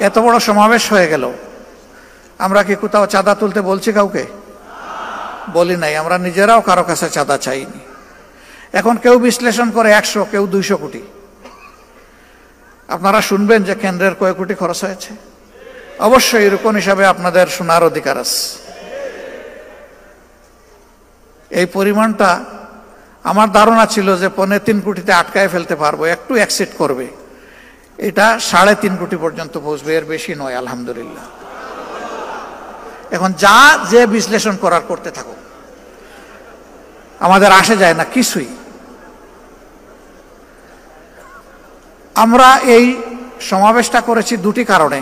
এত বড় সমাবেশ হয়ে গেল, আমরা কি কোথাও চাঁদা তুলতে বলছি কাউকে? বলি নাই। আমরা নিজেরাও কারো কাছে চাঁদা চাইনি। এখন কেউ বিশ্লেষণ করে 100, কেউ 200 কোটি। আপনারা শুনবেন যে কেন্দ্রের কয় কোটি খরচ হয়েছে। অবশ্যই এরকম হিসাবে আপনাদের শোনার অধিকার আছে। এই পরিমাণটা আমার ধারণা ছিল যে 3.25 কোটিতে আটকায় ফেলতে পারবো, একটু এক্সিট করবে। এটা 3.5 কোটি পর্যন্ত পৌঁছবে, এর বেশি নয় আলহামদুলিল্লাহ। এখন যা যে বিশ্লেষণ করার করতে থাকুক, আমাদের আসে যায় না কিছুই। আমরা এই সমাবেশটা করেছি দুটি কারণে।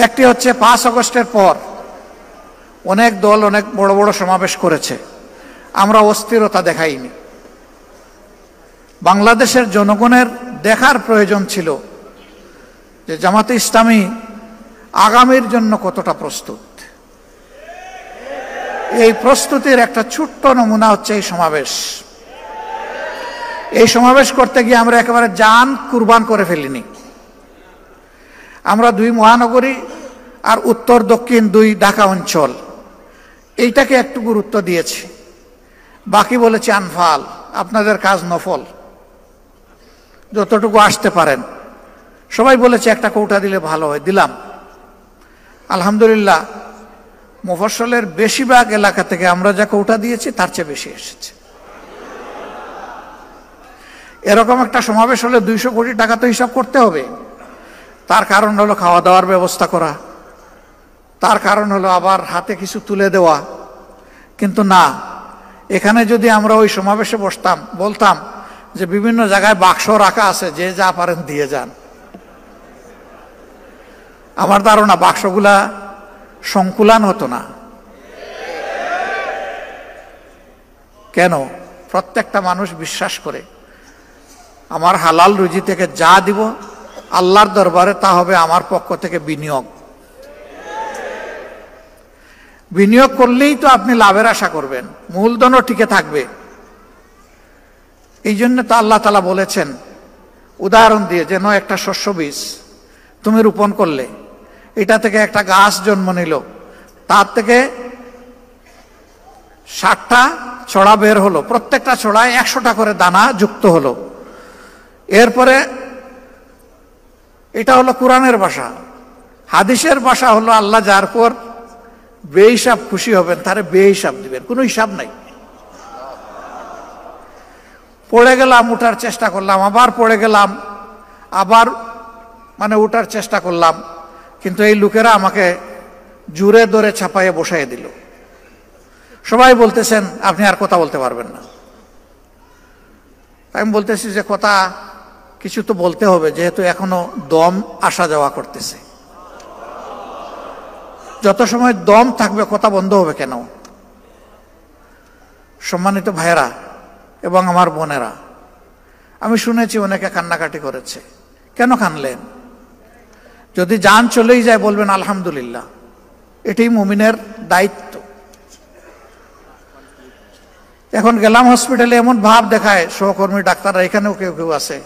একটি হচ্ছে 5 আগস্টের পর অনেক দল অনেক বড় বড় সমাবেশ করেছে, আমরা অস্থিরতা দেখাইনি। বাংলাদেশের জনগণের দেখার প্রয়োজন ছিল যে জামাতে ইসলামী আগামীর জন্য কতটা প্রস্তুত। এই প্রস্তুতির একটা ছোট্ট নমুনা হচ্ছে এই সমাবেশ। এই সমাবেশ করতে গিয়ে আমরা একেবারে জান কুরবান করে ফেলিনি। আমরা 2 মহানগরী আর উত্তর দক্ষিণ 2 ঢাকা অঞ্চল, এইটাকে একটু গুরুত্ব দিয়েছি। বাকি বলেছি আনফাল, আপনাদের কাজ নফল, যতটুকু আসতে পারেন। সবাই বলেছে একটা কৌটা দিলে ভালো হয়, দিলাম। আলহামদুলিল্লাহ, মুফস্সলের বেশিরভাগ এলাকা থেকে আমরা যা কৌটা দিয়েছি তার চেয়ে বেশি এসেছে। এরকম একটা সমাবেশ হলে 200 কোটি টাকা তো হিসাব করতে হবে। তার কারণ হলো খাওয়া দাওয়ার ব্যবস্থা করা, তার কারণ হলো আবার হাতে কিছু তুলে দেওয়া। কিন্তু না, এখানে যদি আমরা ওই সমাবেশে বসতাম, বলতাম যে বিভিন্ন জায়গায় বাক্স রাখা আছে, যে যা পারেন দিয়ে যান, আমার ধারণা বাক্সগুলা সংকুলান হতো না। কেন? প্রত্যেকটা মানুষ বিশ্বাস করে আমার হালাল রুজি থেকে যা দিব আল্লাহর দরবারে তা হবে আমার পক্ষ থেকে বিনিয়োগ। বিনিয়োগ করলেই তো আপনি লাভের আশা করবেন, মূলধনও টিকে থাকবে। এই জন্য তো আল্লাহ তাআলা বলেছেন উদাহরণ দিয়ে, যেন একটা শস্য বীজ তুমি রোপণ করলে, এটা থেকে একটা গাছ জন্ম নিল, তার থেকে 60টা ছড়া বের হলো, প্রত্যেকটা ছড়ায় 100টা করে দানা যুক্ত হলো। এরপরে এটা হলো কোরআনের ভাষা। হাদিসের ভাষা হলো আল্লাহ যার পর বেহিসাব খুশি হবেন তারে বেহিসাব দিবেন, কোনো হিসাব নাই। পড়ে গেলাম, উঠার চেষ্টা করলাম, আবার পড়ে গেলাম, আবার উঠার চেষ্টা করলাম, কিন্তু এই লোকেরা আমাকে জুড়ে ধরে ছাপাইয়ে বসাইয়ে দিল। সবাই বলতেছেন আপনি আর কথা বলতে পারবেন না। আমি বলতেছি যে কথা কিছু তো বলতে হবে, যেহেতু এখনো দম আসা যাওয়া করতেছে। যত সময় দম থাকবে কথা বন্ধ হবে কেন? সম্মানিত ভাইয়েরা এবং আমার বোনেরা, আমি শুনেছি অনেকে কান্নাকাটি করেছে। কেন কানলেন? যদি জান চলেই যায় বলবেন আলহামদুলিল্লাহ, এটাই মুমিনের দায়িত্ব। এখন গেলাম হসপিটালে, এমন ভাব দেখায় সহকর্মী ডাক্তাররা, এখানেও কেউ কেউ আছে,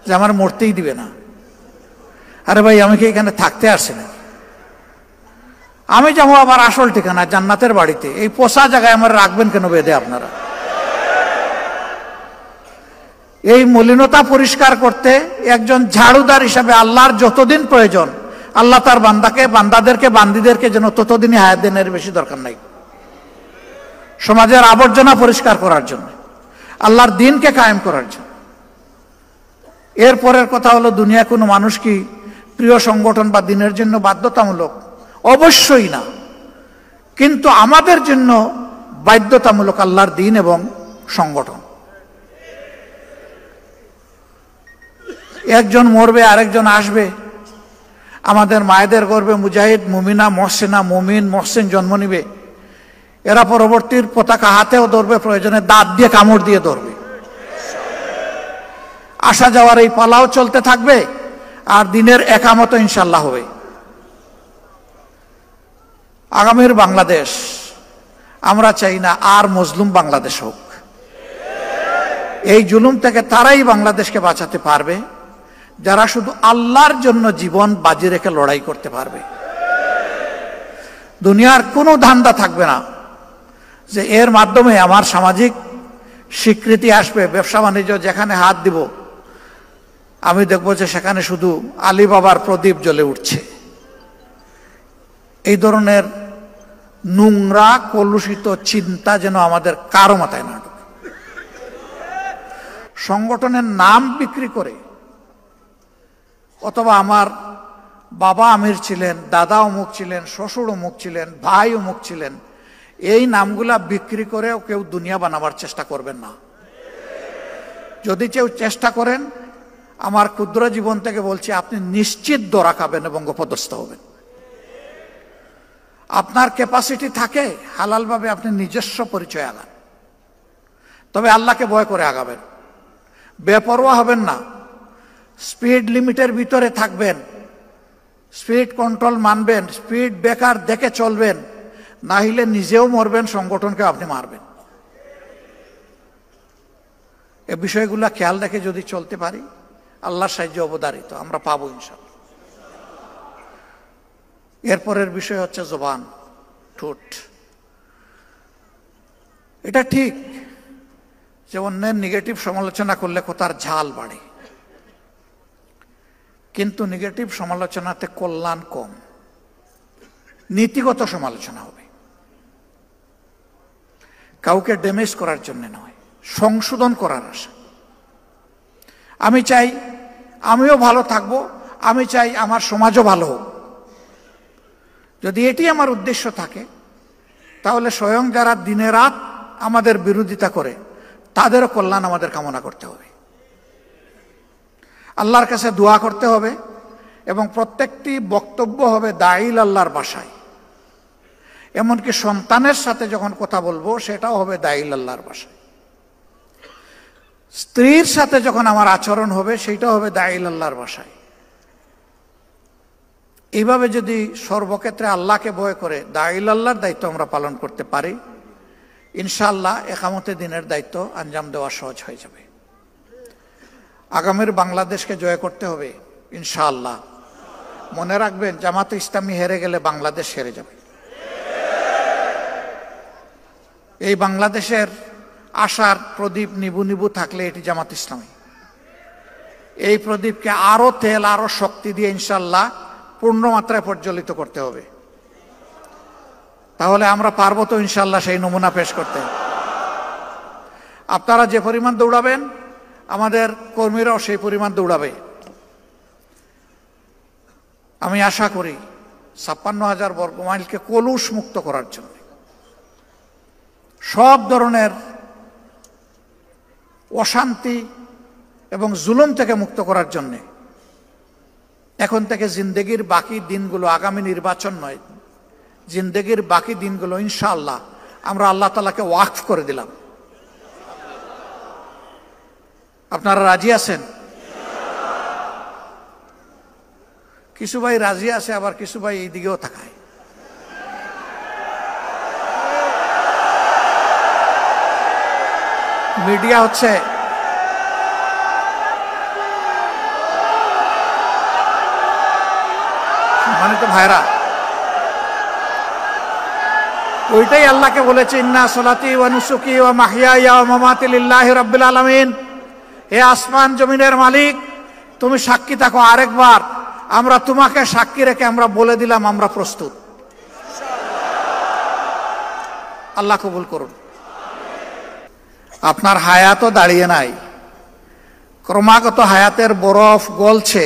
যে আমার মরতেই দিবে না। আরে ভাই, আমি কি এখানে থাকতে আসছি না? আমি যাবো আবার আসল ঠিকানা জান্নাতের বাড়িতে, এই পোষা জায়গায় আমার রাখবেন কেন বেঁধে আপনারা? এই মলিনতা পরিষ্কার করতে একজন ঝাড়ুদার হিসাবে আল্লাহর যতদিন প্রয়োজন, আল্লাহ তার বান্দাদেরকে বান্দীদেরকে যেন ততদিনই হায়াত দেন, এর বেশি দরকার নাই। সমাজের আবর্জনা পরিষ্কার করার জন্য, আল্লাহর দ্বীনকে কায়েম করার জন্য। এরপরের কথা হলো, দুনিয়া কোনো মানুষ কি প্রিয় সংগঠন বা দ্বীনের জন্য বাধ্যতামূলক? অবশ্যই না, কিন্তু আমাদের জন্য বাধ্যতামূলক আল্লাহর দ্বীন এবং সংগঠন। একজন মরবে, আরেকজন আসবে। আমাদের মায়েদের গর্ভে মুজাহিদ, মুমিনা, মহসিনা, মুমিন, মহসিন জন্ম নিবে। এরা পরবর্তীর পতাকা হাতেও ধরবে, প্রয়োজনে দাঁত দিয়ে কামড় দিয়ে ধরবে। আসা যাওয়ার এই পালাও চলতে থাকবে, আর দিনের একামত ইনশাল্লাহ হবে। আগামীর বাংলাদেশ আমরা চাই না আর মজলুম বাংলাদেশ হোক। এই জুলুম থেকে তারাই বাংলাদেশকে বাঁচাতে পারবে যারা শুধু আল্লাহর জন্য জীবন বাজি রেখে লড়াই করতে পারবে। দুনিয়ার কোনো ধান্দা থাকবে না যে এর মাধ্যমে আমার সামাজিক স্বীকৃতি আসবে, ব্যবসা বাণিজ্য যেখানে হাত দিব আমি দেখব যে সেখানে শুধু আলী বাবার প্রদীপ জ্বলে উঠছে। এই ধরনের নোংরা কলুষিত চিন্তা যেন আমাদের কারো মাথায় না ঢোকে। সংগঠনের নাম বিক্রি করে অথবা আমার বাবা আমির ছিলেন, দাদা অমুক ছিলেন, শ্বশুর অমুক ছিলেন, ভাই অমুক ছিলেন, এই নামগুলা বিক্রি করেও কেউ দুনিয়া বানাবার চেষ্টা করবেন না। যদি কেউ চেষ্টা করেন, আমার ক্ষুদ্র জীবন থেকে বলছি, আপনি নিশ্চিত ধরা খাবেন এবং অপদস্থ হবেন। আপনার ক্যাপাসিটি থাকে হালালভাবে আপনি নিজস্ব পরিচয় আগান, তবে আল্লাহকে ভয় করে আগাবেন। বেপরোয়া হবেন না, স্পিড লিমিটের ভিতরে থাকবেন, স্পিড কন্ট্রোল মানবেন, স্পিড ব্রেকার দেখে চলবেন, না হলে নিজেও মরবেন, সংগঠনকে আপনি মারবেন। এ বিষয়গুলো খেয়াল রেখে যদি চলতে পারি, আল্লাহর সাহায্যে অবধারিত আমরা পাবো ইনশাআল্লাহ। এরপরের বিষয় হচ্ছে জবান, ঠোঁট। এটা ঠিক যে অন্যের নেগেটিভ সমালোচনা করলে কথার ঝাল বাড়ে, কিন্তু নেগেটিভ সমালোচনাতে কল্যাণ কম, নীতিগত সমালোচনা হবে, কাউকে ড্যামেজ করার জন্য নয়, সংশোধন করার আশা। আমি চাই আমিও ভালো থাকব, আমি চাই আমার সমাজও ভালো হোক। যদি এটি আমার উদ্দেশ্য থাকে, তাহলে স্বয়ং যারা দিনে রাত আমাদের বিরোধিতা করে তাদেরও কল্যাণ আমাদের কামনা করতে হবে, আল্লাহর কাছে দোয়া করতে হবে, এবং প্রত্যেকটি বক্তব্য হবে দাইল আল্লাহর ভাষায়। এমনকি সন্তানের সাথে যখন কথা বলবো সেটাও হবে দাইল আল্লাহর ভাষায়। স্ত্রীর সাথে যখন আমার আচরণ হবে সেটাও হবে দাইল আল্লাহর ভাষায়। এইভাবে যদি সর্বক্ষেত্রে আল্লাহকে ভয় করে দাইল আল্লাহর দায়িত্ব আমরা পালন করতে পারি, ইনশাআল্লাহ একামতে দিনের দায়িত্ব আঞ্জাম দেওয়া সহজ হয়ে যাবে। আগামীর বাংলাদেশকে জয় করতে হবে ইনশাআল্লাহ। মনে রাখবেন, জামাতে ইসলামী হেরে গেলে বাংলাদেশ হেরে যাবে। এই বাংলাদেশের আশার প্রদীপ নিবু নিবু থাকলে এটি জামাত ইসলামী। এই প্রদীপকে আরো তেল, আরো শক্তি দিয়ে ইনশাআল্লাহ পূর্ণ মাত্রায় প্রজ্বলিত করতে হবে। তাহলে আমরা পারবো তো ইনশাআল্লাহ সেই নমুনা পেশ করতে। আপনারা যে পরিমাণ দৌড়াবেন, আমাদের কর্মীরাও সেই পরিমাণ দৌড়াবে। আমি আশা করি ৫৬,০০০ বর্গমাইলকে কলুষ মুক্ত করার জন্য, সব ধরনের অশান্তি এবং জুলুম থেকে মুক্ত করার জন্য এখন থেকে জিন্দেগির বাকি দিনগুলো, আগামী নির্বাচন নয়, জিন্দেগির বাকি দিনগুলো ইনশাআল্লাহ আমরা আল্লাহ তাআলাকে ওয়াকফ করে দিলাম। আপনারা রাজি আছেন? কিছু ভাই রাজি আছে, আবার কিছু ভাই এই দিকেও তাকায়। মিডিয়া হচ্ছে সম্মানিত ভাইরা, ওইটাই আল্লাহকে বলেছে, ইন্না সলাতি ওয়া নুসুকি ওয়া মাহইয়ায়া ওয়া মামাতি লিল্লাহি রাব্বিল আলামিন। হে আসমান জমিনের মালিক, তুমি সাক্ষী থাকো। আরেকবার আমরা তোমাকে সাক্ষী রেখে আমরা বলে দিলাম আমরা প্রস্তুত। আল্লাহ কবুল করুন। আপনার হায়াতও দাঁড়িয়ে নাই, ক্রমাগত হায়াতের বরফ গলছে,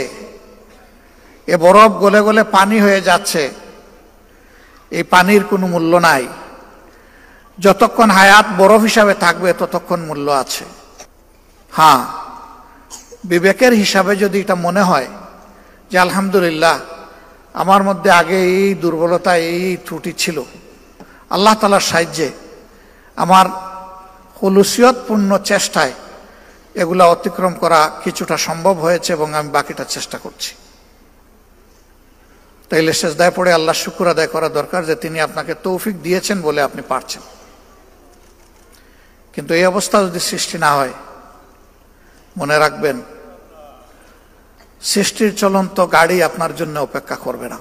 এ বরফ গলে গলে পানি হয়ে যাচ্ছে। এই পানির কোনো মূল্য নাই। যতক্ষণ হায়াত বরফ হিসাবে থাকবে ততক্ষণ মূল্য আছে। হ্যাঁ, বিবেকের হিসাবে যদি এটা মনে হয় যে আলহামদুলিল্লাহ আমার মধ্যে আগে এই দুর্বলতা, এই ত্রুটি ছিল, আল্লাহ তাআলার সাহায্যে আমার খুলুসিয়তপূর্ণ চেষ্টায় এগুলা অতিক্রম করা কিছুটা সম্ভব হয়েছে এবং আমি বাকিটা চেষ্টা করছি, তাইলে সেজদায় পড়ে আল্লাহ শুকর আদায় করা দরকার যে তিনি আপনাকে তৌফিক দিয়েছেন বলে আপনি পারছেন। কিন্তু এই অবস্থা যদি সৃষ্টি না হয়, মনে রাখবেন সৃষ্টির চলন্ত গাড়ি আপনার জন্য অপেক্ষা করবে না।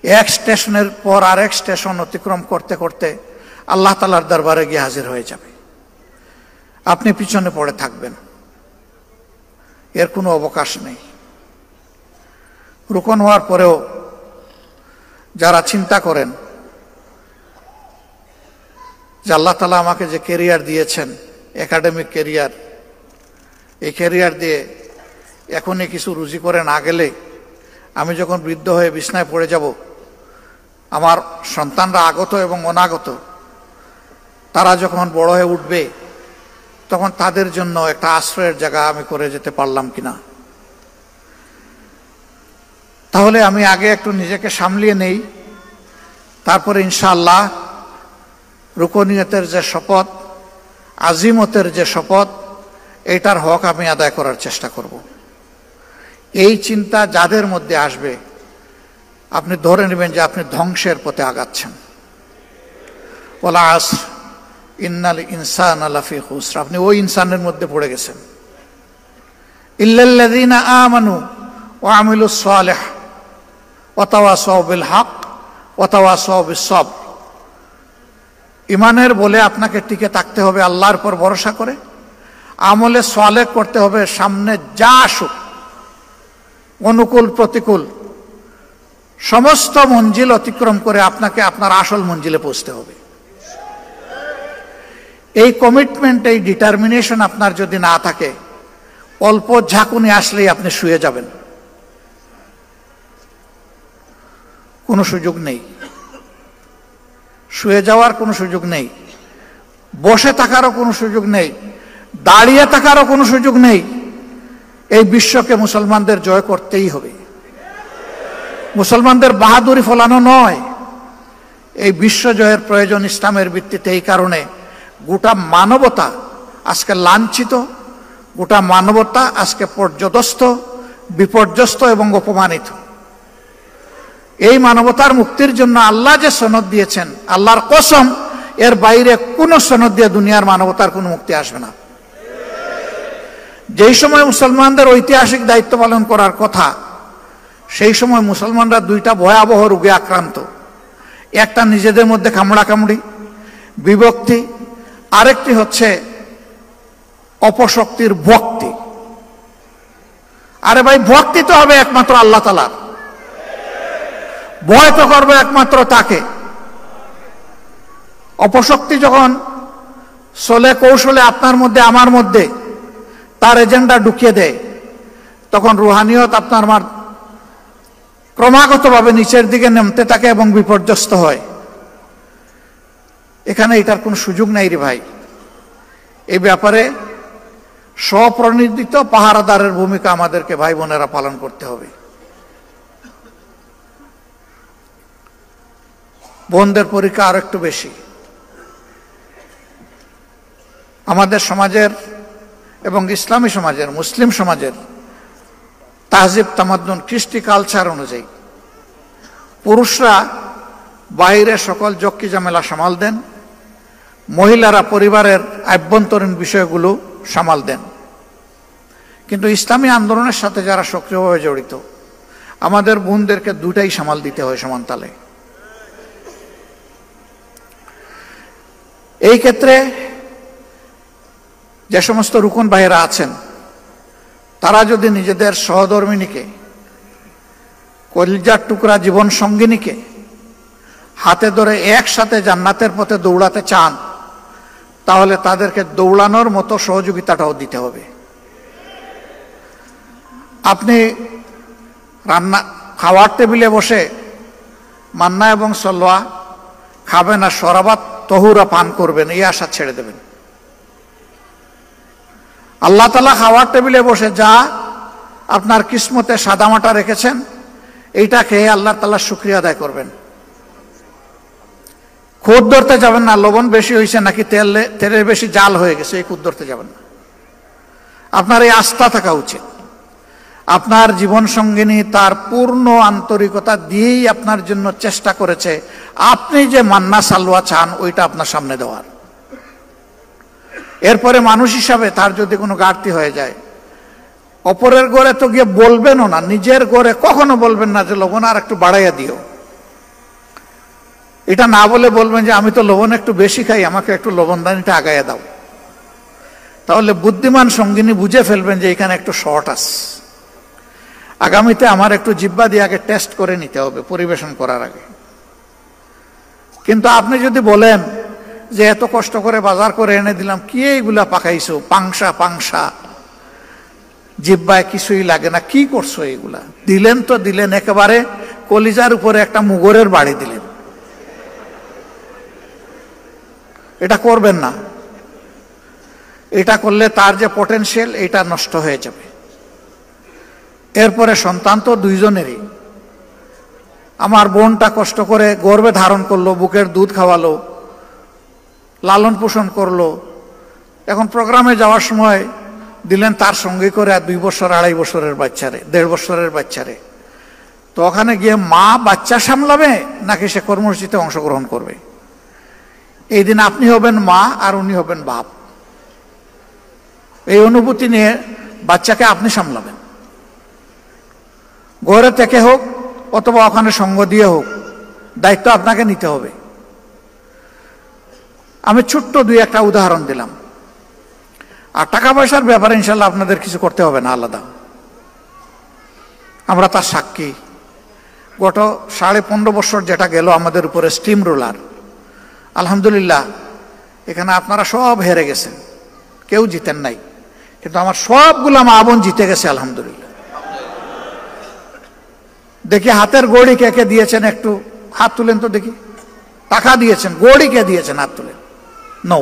এক স্টেশনের পর আরেক স্টেশন অতিক্রম করতে করতে আল্লাহ তাআলার দরবারে গিয়ে হাজির হয়ে যাবে, আপনি পিছনে পড়ে থাকবেন, এর কোনো অবকাশ নেই। রুকন হওয়ার পরেও যারা চিন্তা করেন যে আল্লাহ তাআলা আমাকে যে ক্যারিয়ার দিয়েছেন, একাডেমিক ক্যারিয়ার, এই ক্যারিয়ার দিয়ে এখনই কিছু রুজি করে না গেলে আমি যখন বৃদ্ধ হয়ে বিছনায় পড়ে যাব, আমার সন্তানরা আগত এবং অনাগত তারা যখন বড় হয়ে উঠবে, তখন তাদের জন্য একটা আশ্রয়ের জায়গা আমি করে যেতে পারলাম কিনা। তাহলে আমি আগে একটু নিজেকে সামলিয়ে নেই, তারপরে ইনশাআল্লাহ রুকনিয়তের যে শপথ, আজিমতের যে শপথ, এটার হক আমি আদায় করার চেষ্টা করব। এই চিন্তা যাদের মধ্যে আসবে, আপনি ধরে নেবেন যে আপনি ধ্বংসের পথে আগাচ্ছেন। ওয়াল আসর ইন্নাল ইনসানা লাফি খুসর, আপনি ওই ইনসানের মধ্যে পড়ে গেছেন। ইল্লাল্লাযীনা আমানু ওয়া আমিলুস সালিহ ওয়া তাওয়াসাউ বিল হক ওয়া তাওয়াসাউ বিস সবর। ইমানের বলে আপনাকে টিকে থাকতে হবে আল্লাহর উপর ভরসা করে, আমলে সালেহ করতে হবে, সামনে যা আসুক, অনুকূল প্রতিকূল সমস্ত মঞ্জিল অতিক্রম করে আপনাকে আপনার আসল মঞ্জিলে পৌঁছতে হবে। এই কমিটমেন্ট, এই ডিটারমিনেশন আপনার যদি না থাকে, অল্প ঝাঁকুনি আসলেই আপনি শুয়ে যাবেন, কোনো সুযোগ নেই, শুয়ে যাওয়ার কোনো সুযোগ নেই, বসে থাকারও কোনো সুযোগ নেই, দাঁড়িয়ে থাকারও কোনো সুযোগ নেই। এই বিশ্বকে মুসলমানদের জয় করতেই হবে। মুসলমানদের বাহাদুরি ফলানো নয়, এই বিশ্ব জয়ের প্রয়োজন ইসলামের ভিত্তিতে। এই কারণে গোটা মানবতা আজকে লাঞ্ছিত, গোটা মানবতা আজকে পর্যদস্ত, বিপর্যস্ত এবং অপমানিত। এই মানবতার মুক্তির জন্য আল্লাহ যে সনদ দিয়েছেন, আল্লাহর কসম, এর বাইরে কোনো সনদ দিয়ে দুনিয়ার মানবতার কোনো মুক্তি আসবে না। যেই সময় মুসলমানদের ঐতিহাসিক দায়িত্ব পালন করার কথা, সেই সময় মুসলমানরা দুইটা ভয়াবহ রোগে আক্রান্ত। একটা নিজেদের মধ্যে কামড়াকামড়ি, বিভক্তি, আরেকটি হচ্ছে অপশক্তির ভক্তি। আরে ভাই, ভক্তি তো হবে একমাত্র আল্লাহ তাআলার, ভয় তো করবে একমাত্র তাকে। অপশক্তি যখন চলে কৌশলে আপনার মধ্যে আমার মধ্যে তার এজেন্ডা ঢুকিয়ে দেয়, তখন রুহানিয়ত আপনার আমার ক্রমাগতভাবে নিচের দিকে নামতে থাকে এবং বিপর্যস্ত হয়। এখানে এটার কোনো সুযোগ নাই রে ভাই। এই ব্যাপারে স্বপ্রণোদিত পাহারাদারের ভূমিকা আমাদেরকে ভাই বোনেরা পালন করতে হবে। বোনদের পরীক্ষা আর একটু বেশি। আমাদের সমাজের এবং ইসলামী সমাজের, মুসলিম সমাজের তাহজিব তামাদ্দুন, কৃষ্টি কালচার অনুযায়ী পুরুষরা বাইরে সকল জক্কি ঝামেলা সামাল দেন, মহিলারা পরিবারের আভ্যন্তরীণ বিষয়গুলো সামাল দেন। কিন্তু ইসলামী আন্দোলনের সাথে যারা সক্রিয়ভাবে জড়িত, আমাদের বোনদেরকে দুটাই সামাল দিতে হয় সমান তালে। এই ক্ষেত্রে যে সমস্ত রুকন ভাইয়েরা আছেন, তারা যদি নিজেদের সহধর্মিনীকে, কলিজার টুকরা জীবন সঙ্গিনীকে হাতে ধরে একসাথে জান্নাতের পথে দৌড়াতে চান, তাহলে তাদেরকে দৌড়ানোর মতো সহযোগিতাটাও দিতে হবে। আপনি খাওয়ার টেবিলে বসে মান্না এবং সলোয়া খাবেন আর শরাবাত তহুরা পান করবেন, এই আশা ছেড়ে দেবেন। আল্লাহ তাআলা খাওয়ার টেবিলে বসে যা আপনার কিসমতে সাদামাটা রেখেছেন, এইটা খেয়ে আল্লাহ তাআলার শুকরিয়া আদায় করবেন। খুদ ধরতে যাবেন না, লবণ বেশি হয়েছে নাকি তেলের বেশি জাল হয়ে গেছে, এই খুদ ধরতে যাবেন না। আপনার এই আস্থা থাকা উচিত। আপনার জীবন সঙ্গিনী তার পূর্ণ আন্তরিকতা দিয়েই আপনার জন্য চেষ্টা করেছে আপনি যে মান্না সালোয়া চান ওইটা আপনার সামনে দেওয়ার। এরপরে মানুষ হিসাবে তার যদি কোনো ঘাটতি হয়ে যায়, অপরের ঘরে তো গিয়ে বলবেনও না, নিজের ঘরে কখনো বলবেন না যে লবণ আর একটু বাড়াইয়া দিও। এটা না বলে বলবেন যে আমি তো লবণ একটু বেশি খাই, আমাকে একটু লবণদানিটা আগাইয়া দাও। তাহলে বুদ্ধিমান সঙ্গিনী বুঝে ফেলবেন যে এখানে একটু শর্ট আছে, আগামীতে আমার একটু জিহ্বা দিয়ে আগে টেস্ট করে নিতে হবে পরিবেশন করার আগে। কিন্তু আপনি যদি বলেন যে এত কষ্ট করে বাজার করে এনে দিলাম, কি এইগুলা পাকাইছো, পাংশা পাংশা, জিহ্বায় কিছুই লাগে না, কি করছো এইগুলা, দিলেন তো দিলেন একেবারে কলিজার উপরে একটা মুগরের বাড়ি দিলেন। এটা করবেন না। এটা করলে তার যে পটেনশিয়াল এটা নষ্ট হয়ে যাবে। এরপরে সন্তান তো দুইজনেরই। আমার বোনটা কষ্ট করে গর্ভে ধারণ করলো, বুকের দুধ খাওয়ালো, লালন পোষণ করলো, এখন প্রোগ্রামে যাওয়ার সময় দিলেন তার সঙ্গে করে 2 বছর 2.5 বছরের বাচ্চারে, 1.5 বছরের বাচ্চারে। তো ওখানে গিয়ে মা বাচ্চা সামলাবে নাকি সে কর্মসূচিতে অংশগ্রহণ করবে? এই দিন আপনি হবেন মা আর উনি হবেন বাপ। এই অনুভূতি নিয়ে বাচ্চাকে আপনি সামলাবেন, ঘরে থেকে হোক অথবা ওখানে সঙ্গ দিয়ে হোক, দায়িত্ব আপনাকে নিতে হবে। আমি ছোট্ট 2-1টা উদাহরণ দিলাম। আর টাকা পয়সার ব্যাপারে ইনশাল্লাহ আপনাদের কিছু করতে হবে না, আলাদা, আমরা তার সাক্ষী। গত 15.5 বছর যেটা গেল আমাদের উপরে স্টিম রোলার, আলহামদুলিল্লাহ এখানে আপনারা সব হেরে গেছেন, কেউ জিতেন নাই, কিন্তু আমার সবগুলা মা বোন জিতে গেছে আলহামদুলিল্লাহ। দেখি হাতের গড়ি কে কে দিয়েছেন, একটু হাত তুলেন তো দেখি। টাকা দিয়েছেন, গড়ি কে দিয়েছেন, হাত তুলেন। নো।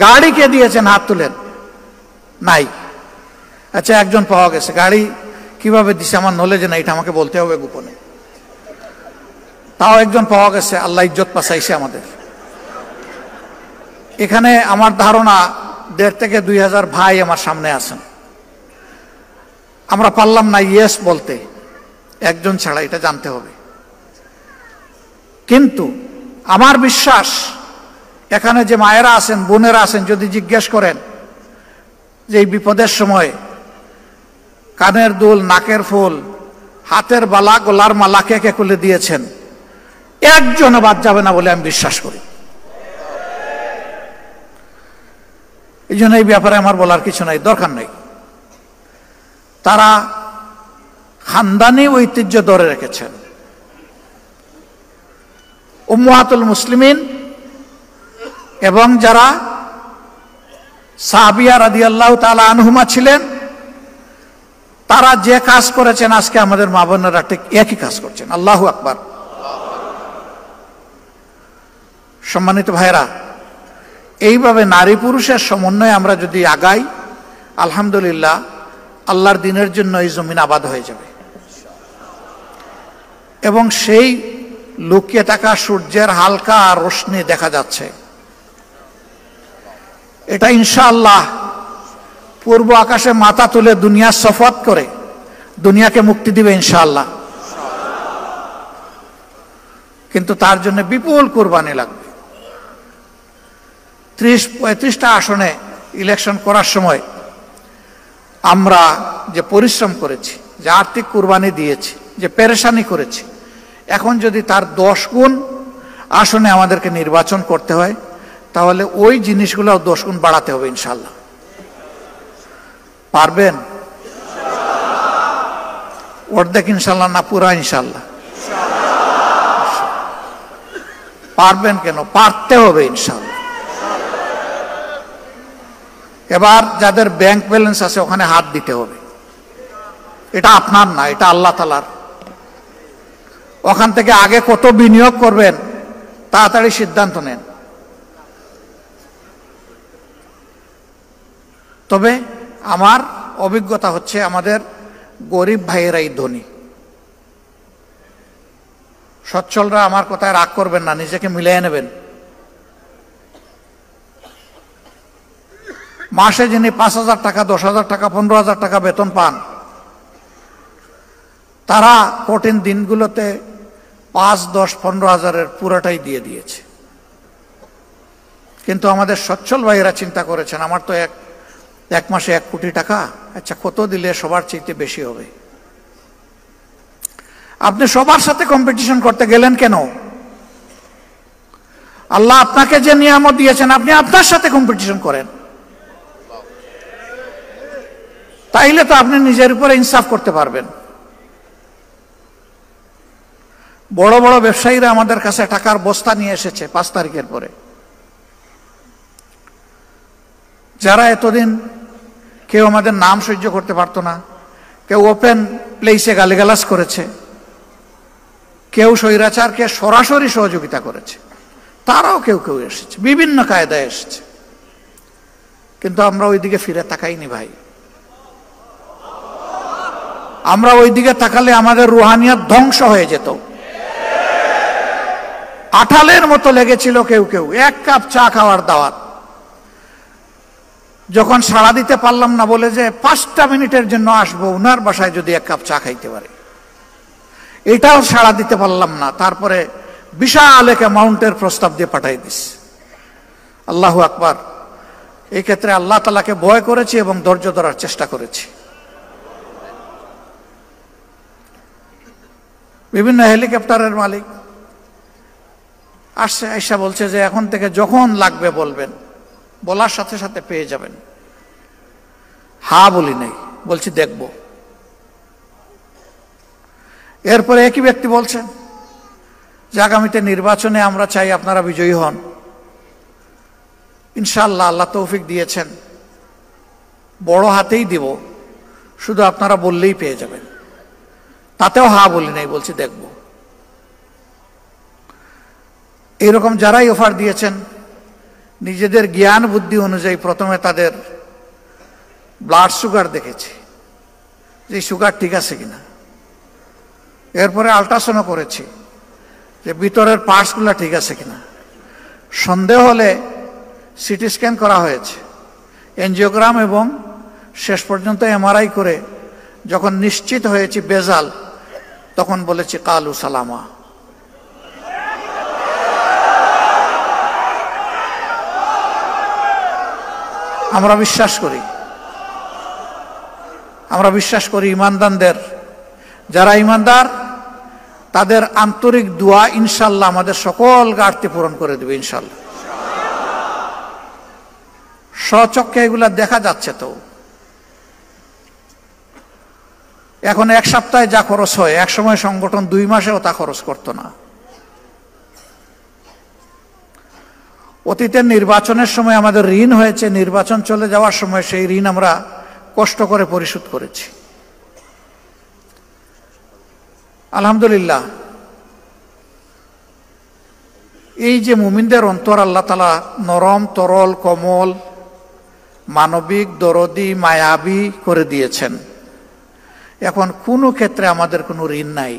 গাড়ি কে দিয়েছেন, হাত তুলেন। নাই। আচ্ছা, একজন পাওয়া গেছে। গাড়ি কিভাবে দিছে আমার নলেজে না, এটা আমাকে বলতে হবে গোপনে। তাও একজন পাওয়া গেছে, আল্লাহ ইজ্জত পাচাইছে আমাদের। এখানে আমার ধারণা 1,500 থেকে 2,000 ভাই আমার সামনে আছেন। আমরা পারলাম না ইয়েস বলতে, একজন ছাড়া, এটা জানতে হবে। কিন্তু আমার বিশ্বাস এখানে যে মায়েরা আছেন, বোনেরা আছেন, যদি জিজ্ঞেস করেন যে এই বিপদের সময় কানের দুল, নাকের ফুল, হাতের বালা, গলার মালা কে কে খুলে দিয়েছেন, একজনও বাদ যাবে না বলে আমি বিশ্বাস করি। এই জন্য এই ব্যাপারে আমার বলার কিছু নাই, দরকার নেই। তারা খানদানি ঐতিহ্য ধরে রেখেছেন। উম্মাহাতুল মুসলিমিন এবং যারা সাহাবিয়া রাদিয়াল্লাহু তাআলা আনহুমা ছিলেন, তারা যে কাজ করেছেন আজকে আমাদের মা বোনেরা ঠিক একই কাজ করছেন। আল্লাহু আকবার। সম্মানিত ভাইরা, এইভাবে নারী পুরুষের সমন্বয়ে আমরা যদি আগাই, আলহামদুলিল্লাহ আল্লাহর দ্বীনের জন্য এই জমিন আবাদ হয়ে যাবে। এবং সেই লুকিয়ে থাকা সূর্যের হালকা রোশনি দেখা যাচ্ছে, এটা ইনশাআল্লাহ পূর্ব আকাশে মাথা তুলে দুনিয়া শপথ করে দুনিয়াকে মুক্তি দিবে ইনশাআল্লাহ। কিন্তু তার জন্য বিপুল কুরবানি লাগবে। 30-35টা আসনে ইলেকশন করার সময় আমরা যে পরিশ্রম করেছি, যে আর্থিক কুরবানি দিয়েছি, যে পেরেশানি করেছি, এখন যদি তার 10 গুণ আসনে আমাদেরকে নির্বাচন করতে হয়, তাহলে ওই জিনিসগুলো 10 গুণ বাড়াতে হবে ইনশাআল্লাহ। পারবেন? অর্ধেক ইনশাআল্লাহ না, পুরা ইনশাআল্লাহ? পারবেন কেন, পারতে হবে ইনশাআল্লাহ। এবার যাদের ব্যাংক ব্যালেন্স আছে ওখানে হাত দিতে হবে। এটা আপনার না, এটা আল্লাহ তাআলার। ওখান থেকে আগে কত বিনিয়োগ করবেন তাড়াতাড়ি সিদ্ধান্ত নেন। তবে আমার অভিজ্ঞতা হচ্ছে আমাদের গরিব ভাইয়েরাই ধনী। সচ্ছলরা আমার কথায় রাগ করবেন না, নিজেকে মিলিয়ে নেবেন। মাসে যিনি 5,000 টাকা, 10,000 টাকা, 15,000 টাকা বেতন পান, তারা কঠিন দিনগুলোতে 5, 10, 15,000-এর পুরোটাই দিয়ে দিয়েছে। কিন্তু আমাদের সচ্ছল ভাইয়েরা চিন্তা করেছেন, আমার তো এক মাসে 1 কোটি টাকা, আচ্ছা কত দিলে সবার চাইতে বেশি হবে? আপনি সবার সাথে কম্পিটিশন করতে গেলেন কেন? আল্লাহ আপনাকে যে নিয়ামত দিয়েছেন আপনি আপনার সাথে কম্পিটিশন করেন, তাইলে তো আপনি নিজের উপরে ইনসাফ করতে পারবেন। বড় বড় ব্যবসায়ীরা আমাদের কাছে টাকার বস্তা নিয়ে এসেছে 5 তারিখের পরে, যারা এতদিন কেউ আমাদের নাম সহ্য করতে পারতো না, কেউ ওপেন প্লেসে গালিগালাজ করেছে, কেউ স্বৈরাচারকে সরাসরি সহযোগিতা করেছে, তারাও কেউ কেউ এসেছে, বিভিন্ন কায়দায় এসেছে। কিন্তু আমরা ওই দিকে ফিরে তাকাইনি ভাই। আমরা ওই দিকে তাকালে আমাদের রুহানিয়াত ধ্বংস হয়ে যেত। আঠালের মতো লেগেছিল কেউ কেউ, 1 কাপ চা খাওয়ার দাওয়াত, যখন সাড়া দিতে পারলাম না বলে যে 5টা মিনিটের জন্য আসবো উনার বাসায় যদি 1 কাপ চা খাইতে পারে, এটাও সাড়া দিতে পারলাম না। তারপরে বিশাল এক অ্যামাউন্টের প্রস্তাব দিয়ে পাঠাই দিস। আল্লাহু আকবার। এই ক্ষেত্রে আল্লাহ তাআলাকে ভয় করেছি এবং ধৈর্য ধরার চেষ্টা করেছি। বিভিন্ন হেলিকপ্টারের মালিক আসছে, আয়সা বলছে যে এখন থেকে যখন লাগবে বলবেন, বলার সাথে সাথে পেয়ে যাবেন। হ্যাঁ বলি নাই, বলছি দেখব। এরপরে একই ব্যক্তি বলছেন যে আগামীতে নির্বাচনে আমরা চাই আপনারা বিজয়ী হন, ইনশাআল্লাহ আল্লাহ তৌফিক দিয়েছেন, বড় হাতেই দিব, শুধু আপনারা বললেই পেয়ে যাবেন। তাতেও হ্যাঁ বলি নাই, বলছি দেখব। এইরকম যারাই অফার দিয়েছেন নিজেদের জ্ঞান বুদ্ধি অনুযায়ী প্রথমে তাদের ব্লাড সুগার দেখেছি যে সুগার ঠিক আছে কিনা, এরপরে আল্ট্রাসাউন্ড করেছি যে ভিতরের পার্টসগুলো ঠিক আছে কিনা, সন্দেহ হলে সিটি স্ক্যান করা হয়েছে, এনজিওগ্রাম, এবং শেষ পর্যন্ত এমআরআই করে যখন নিশ্চিত হয়েছি বেজাল, তখন বলেছি কালু সালামা। আমরা বিশ্বাস করি ঈমানদারদের, যারা ঈমানদার তাদের আন্তরিক দোয়া ইনশাআল্লাহ আমাদের সকল ঘাটতি পূরণ করে দেবে ইনশাআল্লাহ। স্বচক্ষে এগুলা দেখা যাচ্ছে। তো এখন 1 সপ্তাহে যা খরচ হয়, এক সময় সংগঠন 2 মাসেও তা খরচ করতো না। অতীতের নির্বাচনের সময় আমাদের ঋণ হয়েছে, নির্বাচন চলে যাওয়ার সময় সেই ঋণ আমরা কষ্ট করে পরিশোধ করেছি। আলহামদুলিল্লাহ, এই যে মুমিনদের অন্তর আল্লাহ তাআলা নরম, তরল, কোমল, মানবিক, দরদি, মায়াবী করে দিয়েছেন, এখন কোনো ক্ষেত্রে আমাদের কোনো ঋণ নাই।